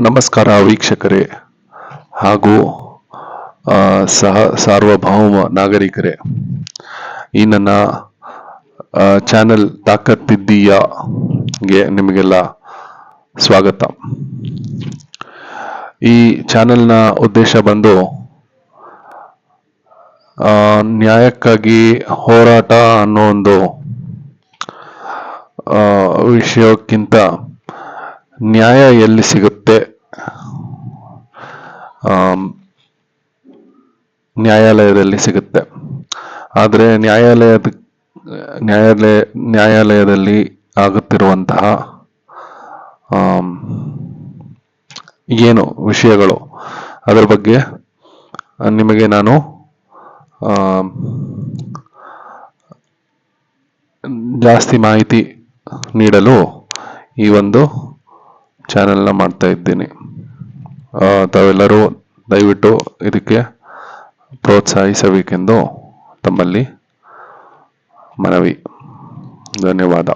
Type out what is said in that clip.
ನಮಸ್ಕಾರ ವೀಕ್ಷಕರೇ ಹಾಗೂ ಸಾರ್ವಭೌಮ ನಾಗರಿಕರೇ. ಈ ನನ್ನ ಚಾನೆಲ್ ತಾಕತ್ತಿದ್ದೀಯಾಗೆ ನಿಮಗೆಲ್ಲ ಸ್ವಾಗತ. ಈ ಚಾನೆಲ್ನ ಉದ್ದೇಶ ಬಂದು ನ್ಯಾಯಕ್ಕಾಗಿ ಹೋರಾಟ ಅನ್ನೋ ಒಂದು ವಿಷಯಕ್ಕಿಂತ ನ್ಯಾಯ ಎಲ್ಲಿ ಸಿಗುತ್ತೆ, ನ್ಯಾಯಾಲಯದಲ್ಲಿ ಸಿಗುತ್ತೆ. ಆದರೆ ನ್ಯಾಯಾಲಯದಲ್ಲಿ ಆಗುತ್ತಿರುವಂತಹ ಏನು ವಿಷಯಗಳು, ಅದರ ಬಗ್ಗೆ ನಿಮಗೆ ನಾನು ಜಾಸ್ತಿ ಮಾಹಿತಿ ನೀಡಲು ಈ ಒಂದು ಚಾನೆಲ್ನ ಮಾಡ್ತಾ ಇದ್ದೀನಿ. ತಾವೆಲ್ಲರೂ ದಯವಿಟ್ಟು ಇದಕ್ಕೆ ಪ್ರೋತ್ಸಾಹಿಸಬೇಕೆಂದು ತಮ್ಮಲ್ಲಿ ಮನವಿ. ಧನ್ಯವಾದ.